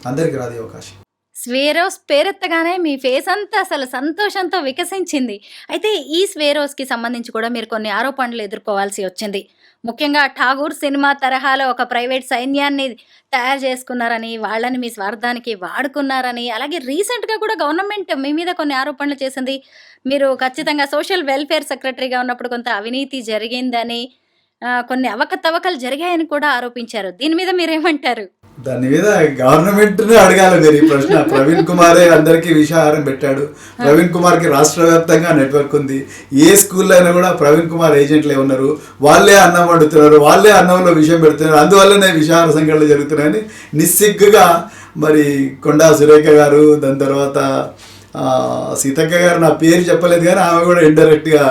అందరికీ రాదు ఈ అవకాశం. స్వేరోస్ పేరెత్తగానే మీ ఫేస్ అంతా అసలు సంతోషంతో వికసించింది. అయితే ఈ స్వేరోస్‌కి సంబంధించి కూడా మీరు కొన్ని ఆరోపణలు ఎదుర్కోవాల్సి వచ్చింది. ముఖ్యంగా 'ఠాగూర్' సినిమా తరహాలో ఒక ప్రైవేట్ సైన్యాన్ని తయారు చేసుకున్నారని, వాళ్ళని మీ స్వార్థానికి వాడుకున్నారని, అలాగే రీసెంట్‌గా కూడా గవర్నమెంట్ మీ మీద కొన్ని ఆరోపణలు చేసింది. మీరు ఖచ్చితంగా సోషల్ వెల్‌ఫేర్ సెక్రటరీగా ఉన్నప్పుడు కొంత అవినీతి జరిగిందని, కొన్ని అవకతవకలు జరిగాయని కూడా ఆరోపించారు. దీని మీద మీరేమంటారు? దాని మీద గవర్నమెంట్నే అడగాలి మీరు ఈ ప్రశ్న. ప్రవీణ్ కుమారే అందరికీ విషాహారం పెట్టాడు. ప్రవీణ్ కుమార్కి రాష్ట్ర వ్యాప్తంగా నెట్వర్క్ ఉంది. ఏ స్కూల్లో అయినా కూడా ప్రవీణ్ కుమార్ ఏజెంట్లే ఉన్నారు. వాళ్ళే అన్నం వండుతున్నారు, వాళ్ళే అన్నంలో విషయం పెడుతున్నారు, అందువల్లనే విషాహార సంఘటనలు జరుగుతున్నాయని నిస్సిగ్గుగా మరి కొండా సురేఖ గారు, దాని తర్వాత సీతక్క గారు, నా పేరు చెప్పలేదు కానీ ఆమె కూడా ఇండైరెక్ట్గా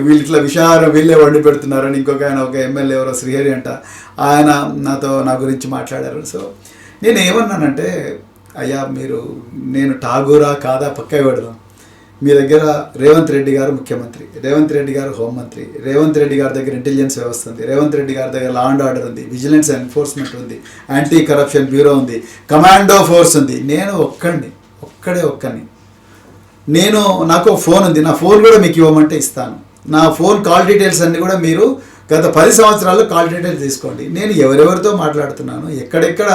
వీళ్ళు ఇట్లా విషాహారం వీళ్ళే వండి పెడుతున్నారని, ఇంకొక ఆయన ఒక ఎమ్మెల్యే ఎవరో శ్రీహరి అంట, ఆయన నా గురించి మాట్లాడారు. సో నేను ఏమన్నానంటే, అయ్యా మీరు నేను ఠాగూరా కాదా పక్కా పెడదాం. మీ దగ్గర రేవంత్ రెడ్డి గారు ముఖ్యమంత్రి, రేవంత్ రెడ్డి గారు హోంమంత్రి, రేవంత్ రెడ్డి గారి దగ్గర ఇంటెలిజెన్స్ వ్యవస్థ ఉంది, రేవంత్ రెడ్డి గారి దగ్గర లా అండ్ ఆర్డర్ ఉంది, విజిలెన్స్ ఎన్ఫోర్స్మెంట్ ఉంది, యాంటీ కరప్షన్ బ్యూరో ఉంది, కమాండో ఫోర్స్ ఉంది. నేను ఒక్కడిని నాకు ఫోన్ ఉంది. నా ఫోన్ కూడా మీకు ఇవ్వమంటే ఇస్తాను. నా ఫోన్ కాల్ డీటెయిల్స్ అన్నీ కూడా మీరు గత 10 సంవత్సరాల్లో కాల్ డీటెయిల్స్ తీసుకోండి. నేను ఎవరెవరితో మాట్లాడుతున్నాను, ఎక్కడెక్కడ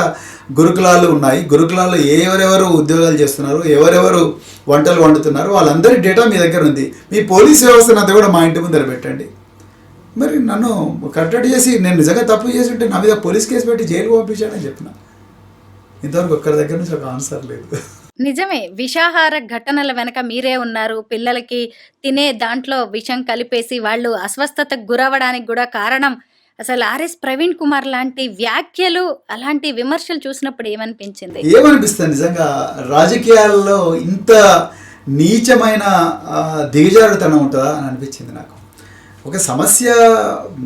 గురుకులాలు ఉన్నాయి, గురుకులాల్లో ఎవరెవరు ఉద్యోగాలు చేస్తున్నారు, ఎవరెవరు వంటలు వండుతున్నారు, వాళ్ళందరి డేటా మీ దగ్గర ఉంది. మీ పోలీస్ వ్యవస్థను అంతా కూడా మా ఇంటి ముందర పెట్టండి. మరి నన్ను కట్టడి చేసి నేను నిజంగా తప్పు చేసి ఉంటే నా మీద పోలీస్ కేసు పెట్టి జైలు పంపించాడని చెప్పిన. ఇంతవరకు ఒక్కరి దగ్గర నుంచి ఒక ఆన్సర్ లేదు. నిజమే. విషాహార ఘటనల వెనక మీరే ఉన్నారు. పిల్లలకి తినే దాంట్లో విషం కలిపేసి వాళ్ళు అస్వస్థతకు గురవ్వడానికి గూడా కారణం అసలు ఆర్ఎస్ ప్రవీణ్ కుమార్ లాంటి వ్యాఖ్యలు, అలాంటి విమర్శలు చూసినప్పుడు ఏమనిపించింది? ఏమనిపిస్తుంది నిజంగా రాజకీయాల్లో ఇంత నీచమైన దిగజారుతనం ఉంటుందా అని అనిపించింది నాకు. ఒక సమస్య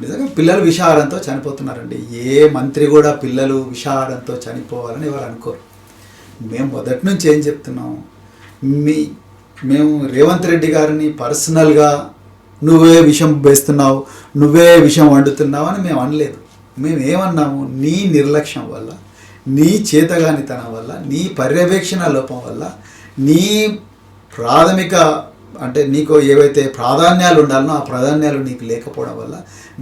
నిజంగా పిల్లలు విషాహారంతో చనిపోతున్నారండి. ఏ మంత్రి కూడా పిల్లలు విషాహారంతో చనిపోవాలని ఎవరు అనుకోరు. మేము మొదటి నుంచి ఏం చెప్తున్నాం, మేము రేవంత్ రెడ్డి గారిని పర్సనల్గా నువ్వే విషం వేస్తున్నావు, నువ్వే విషం వండుతున్నావు అని మేము అనలేదు. మేము ఏమన్నాము, నీ నిర్లక్ష్యం వల్ల, నీ చేతగానితనం వల్ల, నీ పర్యవేక్షణ లోపం వల్ల, నీ ప్రాథమిక అంటే నీకు ఏవైతే ప్రాధాన్యాలు ఉండాలనో ఆ ప్రాధాన్యాలు నీకు లేకపోవడం వల్ల,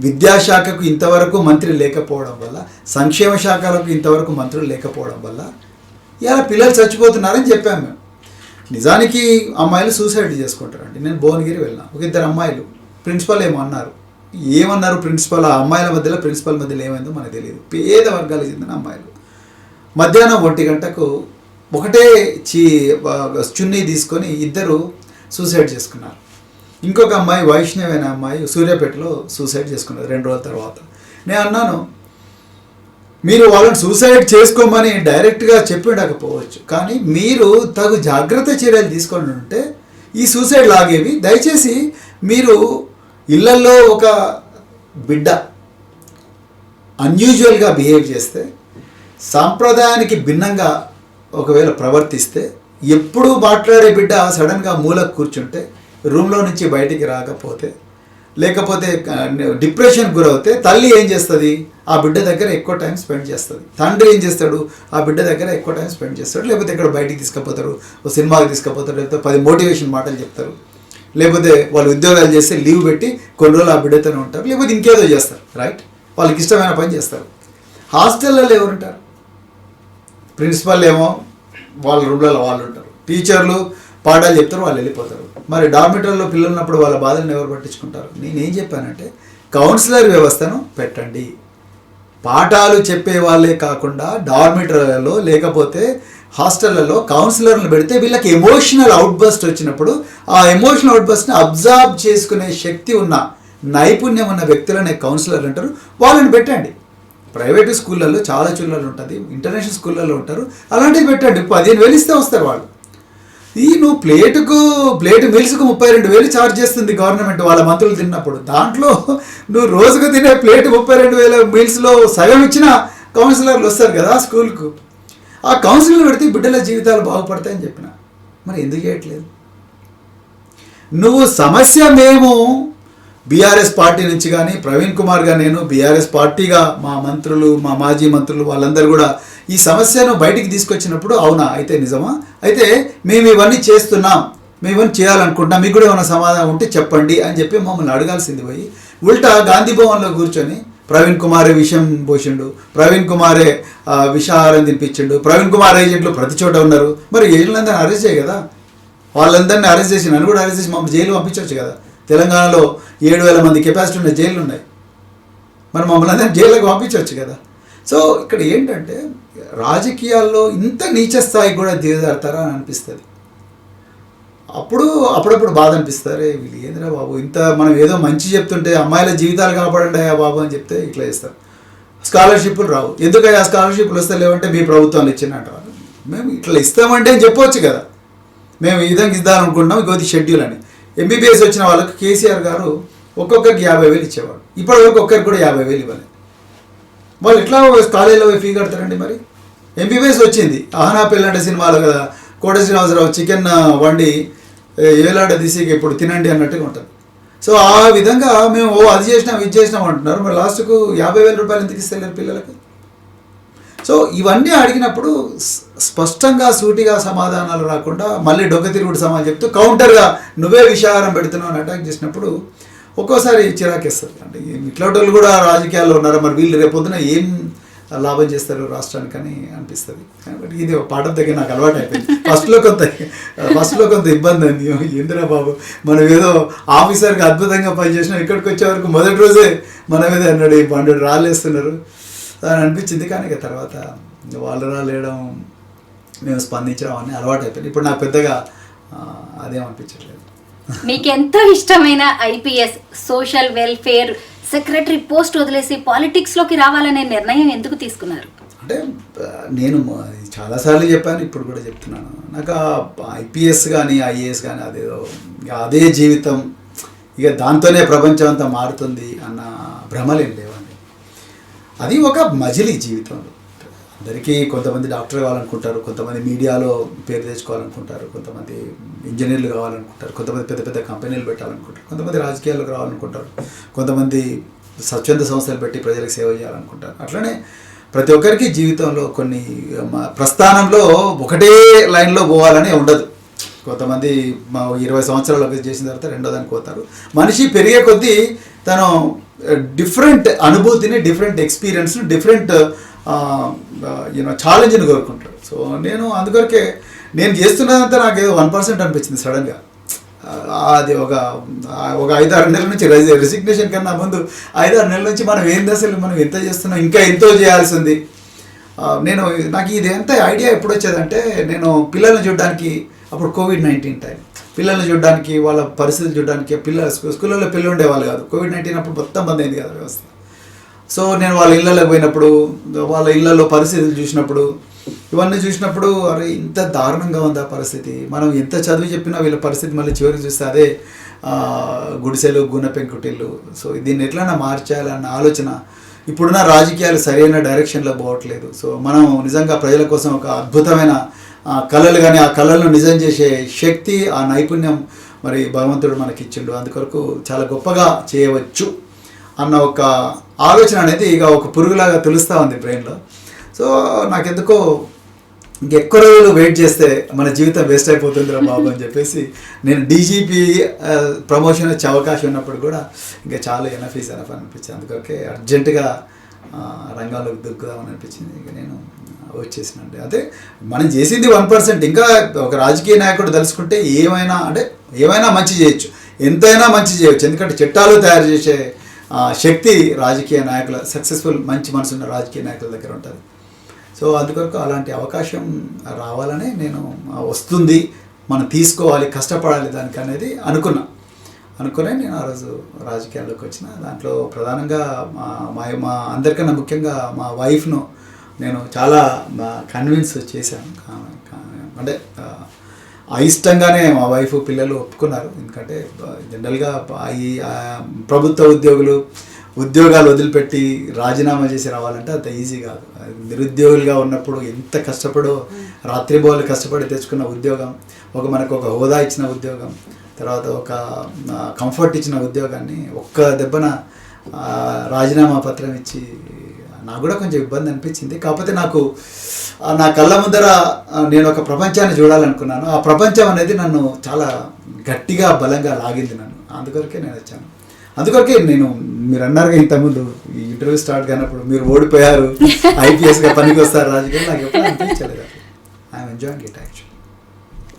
విద్యాశాఖకు ఇంతవరకు మంత్రి లేకపోవడం వల్ల, సంక్షేమ శాఖలకు ఇంతవరకు మంత్రులు లేకపోవడం వల్ల ఇలా పిల్లలు చచ్చిపోతున్నారని చెప్పాము మేము. నిజానికి అమ్మాయిలు సూసైడ్ చేసుకుంటారండి. నేను భువనగిరి వెళ్ళినా, ఒక 2 అమ్మాయిలు, ప్రిన్సిపల్ ఏమన్నారు ప్రిన్సిపల్, ఆ అమ్మాయిల మధ్యలో ప్రిన్సిపల్ మధ్యలో ఏమైందో మనకు తెలియదు. పేద వర్గాలకు చెందిన అమ్మాయిలు మధ్యాహ్నం 1 గంటకు ఒకటే చున్నీ తీసుకొని 2 సూసైడ్ చేసుకున్నారు. ఇంకొక అమ్మాయి వైష్ణవి అనే అమ్మాయి సూర్యాపేటలో సూసైడ్ చేసుకున్నారు 2 రోజుల తర్వాత. నేను అన్నాను, మీరు వాళ్ళని సూసైడ్ చేసుకోమని డైరెక్ట్గా చెప్పి ఉండకపోవచ్చు, కానీ మీరు తగు జాగ్రత్త చర్యలు తీసుకొని ఉంటే ఈ సూసైడ్ లాగేవి. దయచేసి మీరు ఇళ్లలో ఒక బిడ్డ అన్యూజువల్గా బిహేవ్ చేస్తే, సాంప్రదాయానికి భిన్నంగా ఒకవేళ ప్రవర్తిస్తే, ఎప్పుడూ మాట్లాడే బిడ్డ సడన్గా మూలకు కూర్చుంటే, రూమ్లో నుంచి బయటికి రాకపోతే, లేకపోతే డిప్రెషన్ గురవుతే తల్లి ఏం చేస్తుంది, ఆ బిడ్డ దగ్గర ఎక్కువ టైం స్పెండ్ చేస్తుంది. తండ్రి ఏం చేస్తాడు, ఆ బిడ్డ దగ్గర ఎక్కువ టైం స్పెండ్ చేస్తాడు. లేకపోతే ఇక్కడ బయటికి తీసుకుపోతారు, ఒక సినిమాకి తీసుకుపోతారు, లేకపోతే 10 మోటివేషన్ మాటలు చెప్తారు, లేకపోతే వాళ్ళు ఉద్యోగాలు చేస్తే లీవ్ పెట్టి కొన్ని రోజులు ఆ బిడ్డతోనే ఉంటారు, లేకపోతే ఇంకేదో చేస్తారు. రైట్, వాళ్ళకి ఇష్టమైన పని చేస్తారు. హాస్టల్లో ఎవరుంటారు, ప్రిన్సిపల్ ఏమో వాళ్ళ రూమ్లలో వాళ్ళు ఉంటారు, టీచర్లు పాఠాలు చెప్తారు, వాళ్ళు వెళ్ళిపోతారు. మరి డార్మిటర్లో పిల్లలు ఉన్నప్పుడు వాళ్ళ బాధలను ఎవరు పట్టించుకుంటారు? నేనేం చెప్పానంటే, కౌన్సిలర్ వ్యవస్థను పెట్టండి. పాఠాలు చెప్పే వాళ్ళే కాకుండా డార్మిటర్లలో లేకపోతే హాస్టళ్లలో కౌన్సిలర్లు పెడితే వీళ్ళకి ఎమోషనల్ అవుట్బస్ట్ వచ్చినప్పుడు ఆ ఎమోషనల్ అవుట్బస్ట్ని అబ్జర్వ్ చేసుకునే శక్తి ఉన్న, నైపుణ్యం ఉన్న వ్యక్తులనే కౌన్సిలర్ అంటారు. వాళ్ళని పెట్టండి. ప్రైవేటు స్కూళ్ళల్లో చాలా చుల్లలు ఉంటుంది, ఇంటర్నేషనల్ స్కూళ్ళల్లో ఉంటారు, అలాంటివి పెట్టండి. 15,000 ఇస్తే వస్తారు వాళ్ళు. నువ్వు ప్లేటు మీల్స్కు 32,000 ఛార్జ్ చేస్తుంది గవర్నమెంట్ వాళ్ళ మంత్రులు తిన్నప్పుడు. దాంట్లో నువ్వు రోజుకు తినే ప్లేటు 32,000 మీల్స్లో సగం ఇచ్చిన కౌన్సిలర్లు వస్తారు కదా స్కూల్కు. ఆ కౌన్సిలర్లు పెడితే బిడ్డల జీవితాలు బాగుపడతాయని చెప్పిన. మరి ఎందుకు చేయట్లేదు నువ్వు? సమస్య మేము బీఆర్ఎస్ పార్టీ నుంచి కానీ, ప్రవీణ్ కుమార్గా నేను బీఆర్ఎస్ పార్టీగా, మా మంత్రులు, మా మాజీ మంత్రులు వాళ్ళందరూ కూడా ఈ సమస్యను బయటికి తీసుకొచ్చినప్పుడు అవునా అయితే నిజమా, అయితే మేము ఇవన్నీ చేస్తున్నాం, మేము ఇవన్నీ చేయాలనుకుంటున్నాం, మీకు కూడా ఏమైనా సమాధానం ఉంటే చెప్పండి అని చెప్పి మమ్మల్ని అడగాల్సింది పోయి ఉల్టా గాంధీ భవన్లో కూర్చొని ప్రవీణ్ కుమారే విషయం పోసిండు, ప్రవీణ్ కుమారే విషాహారం తినిపించిండు, ప్రవీణ్ కుమార్ ఏజెంట్లు ప్రతి చోట ఉన్నారు. మరి ఏజెంట్లందరినీ అరెస్ట్ చేయ కదా, వాళ్ళందరినీ అరెస్ట్ చేసి నన్ను కూడా అరెస్ట్ చేసి మమ్మల్ని జైలు పంపించవచ్చు కదా. తెలంగాణలో 7,000 మంది కెపాసిటీ ఉన్న జైలు ఉన్నాయి, మరి మమ్మల్ని అందరినీ జైలుకి పంపించవచ్చు కదా. సో ఇక్కడ ఏంటంటే రాజకీయాల్లో ఇంత నీచ స్థాయికి కూడా దిగజారుతారా అని అనిపిస్తుంది. అప్పుడప్పుడు బాధ అనిపిస్తారు, వీళ్ళు ఏందిరా బాబు ఇంత మనం ఏదో మంచి చెప్తుంటే అమ్మాయిల జీవితాలు కాపాడండి అయ్యా బాబు అని చెప్తే ఇట్లా చేస్తారు. స్కాలర్షిప్లు రావు, ఎందుకయ్యా స్కాలర్షిప్లు వస్తే లేవంటే మీ ప్రభుత్వాలు ఇచ్చినట్టు. మేము ఇట్లా ఇస్తామంటే అని చెప్పవచ్చు కదా, మేము ఈ విధంగా ఇద్దామనుకుంటున్నాం, ఇంకోటి షెడ్యూల్ అని. ఎంబీబీఎస్ వచ్చిన వాళ్ళకి కేసీఆర్ గారు ఒక్కొక్కరికి 50,000 ఇచ్చేవాడు, ఇప్పటివరకు ఒక్కరికి కూడా 50,000 ఇవ్వాలి. వాళ్ళు ఎట్లా కాలేజీలో ఫీ కడతారండి? మరి ఎంబీబీఎస్ వచ్చింది, ఆహనా పెళ్ళంటే సినిమాలో కదా కోట శ్రీనివాసరావు చికెన్ వండి ఏలాడ తీసి ఇప్పుడు తినండి అన్నట్టుగా ఉంటుంది. సో ఆ విధంగా మేము అది చేసినాం ఇది చేసినాం అంటున్నారు, మరి లాస్ట్కు 50,000 రూపాయలు ఎందుకు ఇస్తలేరు పిల్లలకు? సో ఇవన్నీ అడిగినప్పుడు స్పష్టంగా సూటిగా సమాధానాలు రాకుండా మళ్ళీ డొక్క తిరుగుడు సమాధానం చెప్తూ కౌంటర్గా నువ్వే విషాహారం పెడుతున్నావు అని అటాక్ చేసినప్పుడు ఒక్కోసారి చిరాకేస్తుంది. అంటే ఇట్లాంటి వాళ్ళు కూడా రాజకీయాల్లో ఉన్నారు, మరి వీళ్ళు రేపొద్దున ఏం లాభం చేస్తారు రాష్ట్రానికి అని అనిపిస్తుంది. కాబట్టి ఇది పాఠం దగ్గర నాకు అలవాటు అయిపోయింది. ఫస్ట్లో కొంత ఇబ్బంది అండి, ఏందిరా బాబు మనం ఏదో ఆఫీసర్కి అద్భుతంగా పనిచేసినాం, ఇక్కడికి వచ్చే వరకు మొదటి రోజే మన మీద అన్నాడు 100 రాళ్ళేస్తున్నారు అని అనిపించింది. కానీ ఇక తర్వాత వాళ్ళు రాలేయడం మేము స్పందించడం అన్నీ అలవాటు అయిపోయింది. ఇప్పుడు నాకు పెద్దగా అదేం అనిపించట్లేదు. మీకు ఎంతో ఇష్టమైన IPS social welfare secretary post వదిలేసి పాలిటిక్స్లోకి రావాలనే నిర్ణయం ఎందుకు తీసుకున్నారు? అంటే నేను చాలాసార్లు చెప్పాను, ఇప్పుడు కూడా చెప్తున్నాను, నాకు ఐపీఎస్ కానీ ఐఏఎస్ కానీ అదే జీవితం, ఇక దాంతోనే ప్రపంచం అంతా మారుతుంది అన్న భ్రమలేం లేవండి. అది ఒక మజిలీ జీవితంలో. అందరికీ కొంతమంది డాక్టర్ కావాలనుకుంటారు, కొంతమంది మీడియాలో పేరు తెచ్చుకోవాలనుకుంటారు, కొంతమంది ఇంజనీర్లు కావాలనుకుంటారు, కొంతమంది పెద్ద పెద్ద కంపెనీలు పెట్టాలనుకుంటారు, కొంతమంది రాజకీయాల్లోకి రావాలనుకుంటారు, కొంతమంది స్వచ్ఛంద సంస్థలు పెట్టి ప్రజలకు సేవ చేయాలనుకుంటారు. అట్లనే ప్రతి ఒక్కరికి జీవితంలో కొన్ని ప్రస్థానంలో ఒకటే లైన్లో పోవాలని ఉండదు. కొంతమంది 20 సంవత్సరాలు చేసిన తర్వాత రెండో దానికి పోతారు. మనిషి పెరిగే కొద్దీ తను డిఫరెంట్ అనుభూతిని, డిఫరెంట్ ఎక్స్పీరియన్స్ని, డిఫరెంట్ ఛాలెంజ్ని కోరుకుంటాడు. సో నేను అందుకొరకే నేను చేస్తున్నదంతా నాకు ఏదో 1% అనిపించింది సడన్గా. అది ఒక 5-6 నెలల నుంచి రెసిగ్నేషన్ కన్నా ముందు 5-6 నెలల నుంచి మనం ఏంది అసలు మనం ఎంత చేస్తున్నాం, ఇంకా ఎంతో చేయాల్సింది. నాకు ఇది ఎంత ఐడియా ఎప్పుడు వచ్చేదంటే, నేను పిల్లల్ని చూడడానికి అప్పుడు కోవిడ్-19 టైం, పిల్లల్ని చూడడానికి వాళ్ళ పరిస్థితులు చూడడానికి, స్కూళ్ళలో పిల్లలు ఉండేవాళ్ళు కాదు. కోవిడ్-19 అప్పుడు మొత్తం బంద్ అయింది కదా వ్యవస్థ. సో నేను వాళ్ళ ఇళ్ళలోకి పోయినప్పుడు, వాళ్ళ ఇళ్ళల్లో పరిస్థితులు చూసినప్పుడు, ఇవన్నీ చూసినప్పుడు అరే ఇంత దారుణంగా ఉంది ఆ పరిస్థితి. మనం ఎంత చదివి చెప్పినా వీళ్ళ పరిస్థితి మళ్ళీ చివరికి చూస్తే అదే గుడిసెలు, గున్న పెంకుటిల్లు. సో దీన్ని ఎట్లైనా మార్చాలన్న ఆలోచన. ఇప్పుడున్న రాజకీయాలు సరైన డైరెక్షన్లో పోవట్లేదు. సో మనం నిజంగా ప్రజల కోసం ఒక అద్భుతమైన కళలు కానీ ఆ కళలను నిజం చేసే శక్తి, ఆ నైపుణ్యం మరి భగవంతుడు మనకి ఇచ్చిండు. అందుకొరకు చాలా గొప్పగా చేయవచ్చు అన్న ఒక ఆలోచన అనేది ఇక ఒక పురుగులాగా తెలుస్తూ ఉంది బ్రెయిన్లో. సో నాకెందుకో ఇంకెక్కువ రోజులు వెయిట్ చేస్తే మన జీవితం వేస్ట్ అయిపోతుందిరా బాబు అని చెప్పేసి నేను డీజీపీ ప్రమోషన్ వచ్చే అవకాశం ఉన్నప్పుడు కూడా ఇంకా చాలా ఎనఫ్ అనిపించింది. అందుకొరకే అర్జెంటుగా రంగంలోకి దిగుదామని అనిపించింది. ఇక నేను వచ్చేసినండి. అదే మనం చేసింది 1%. ఇంకా ఒక రాజకీయ నాయకుడు తెలుసుకుంటే ఏమైనా మంచి చేయొచ్చు, ఎంతైనా మంచి చేయొచ్చు. ఎందుకంటే చట్టాలు తయారు చేసే శక్తి రాజకీయ నాయకుల, సక్సెస్ఫుల్ మంచి మనసున్న రాజకీయ నాయకుల దగ్గర ఉంటుంది. సో అందుకొరకు అలాంటి అవకాశం రావాలని నేను వస్తుంది, మనం తీసుకోవాలి, కష్టపడాలి దానికి అనేది అనుకునే నేను ఆ రోజు రాజకీయాల్లోకి వచ్చిన. దాంట్లో ప్రధానంగా మా అందరికన్నా ముఖ్యంగా మా వైఫ్ను నేను చాలా కన్విన్స్ చేశాను. అంటే అయిష్టంగానే మా వైఫ్ పిల్లలు ఒప్పుకున్నారు. ఎందుకంటే జనరల్గా ఈ ప్రభుత్వ ఉద్యోగాలు వదిలిపెట్టి రాజీనామా చేసి రావాలంటే అంత ఈజీ కాదు. నిరుద్యోగులుగా ఉన్నప్పుడు ఎంత కష్టపడో, రాత్రిబోలు కష్టపడి తెచ్చుకున్న ఉద్యోగం, మనకు ఒక హోదా ఇచ్చిన ఉద్యోగం, తర్వాత ఒక కంఫర్ట్ ఇచ్చిన ఉద్యోగాన్ని ఒక్క దెబ్బన రాజీనామా పత్రం ఇచ్చి నాకు కూడా కొంచెం ఇబ్బంది అనిపించింది. కాకపోతే నాకు నా కళ్ళ ముందర నేను ఒక ప్రపంచాన్ని చూడాలనుకున్నాను. ఆ ప్రపంచం అనేది నన్ను చాలా గట్టిగా బలంగా లాగింది నన్ను. అందుకొరకే నేను వచ్చాను. అందుకొరకే నేను మీరు అన్నారుగా ఇంతకుముందు ఈ ఇంటర్వ్యూ స్టార్ట్ కానప్పుడు మీరు ఓడిపోయారు, ఐపీఎస్గా పనికి వస్తారు రాజకీయాలు, నాకు ఎప్పుడు అనిపించలేదు. I'm enjoying it actually.